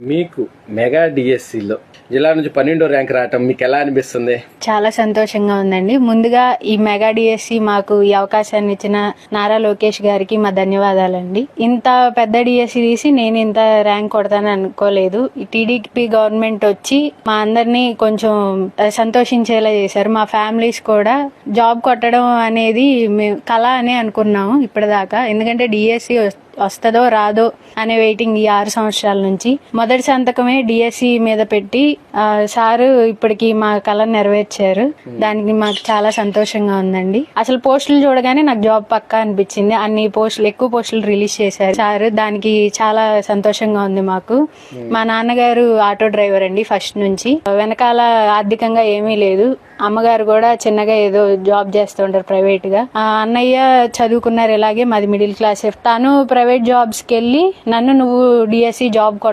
మీకు మెగా డిఎస్సిలో జిల్లా నుంచి 12వ ర్యాంక్ రావటం మీకు ఎలా అనిపిస్తుంది? చాలా సంతోషంగా ఉందండి. ముందుగా ఈ మెగా డిఎస్సి మాకు ఈ అవకాశాన్ని ఇచ్చిన నారా లోకేష్ గారికి మా ధన్యవాదాలండి. ఇంత పెద్ద డిఎస్సి తీసి నేను ఇంత ర్యాంక్ కొడతానని అనుకోలేదు. ఈ టీడీపీ గవర్నమెంట్ వచ్చి మా అందరినీ కొంచెం సంతోషించేలా చేశారు. మా ఫ్యామిలీస్ కూడా జాబ్ కొట్టడం అనేది మేము కళ అనే అనుకున్నాము ఇప్పటిదాకా. ఎందుకంటే డిఎస్సి వస్తుందో రాదో అనే వెయిటింగ్ ఈ 6 సంవత్సరాల నుంచి. మొదటి సంతకమే డిఎస్సి మీద పెట్టి సారు ఇప్పటికి మా కళను నెరవేర్చారు. దానికి మాకు చాలా సంతోషంగా ఉందండి. అసలు పోస్టులు చూడగానే నాకు జాబ్ పక్కా అనిపించింది. అన్ని పోస్టులు, ఎక్కువ పోస్టులు రిలీజ్ చేశారు సారు. దానికి చాలా సంతోషంగా ఉంది మాకు. మా నాన్నగారు ఆటో డ్రైవర్ అండి ఫస్ట్ నుంచి. వెనకాల ఆర్థికంగా ఏమీ లేదు. అమ్మగారు కూడా చిన్నగా ఏదో జాబ్ చేస్తూ ఉంటారు ప్రైవేట్ గా. అన్నయ్య చదువుకున్నారు ఇలాగే, మాది మిడిల్ క్లాస్. తాను ప్రైవేట్ జాబ్స్ కి వెళ్ళి నన్ను నువ్వు డిఎస్సి జాబ్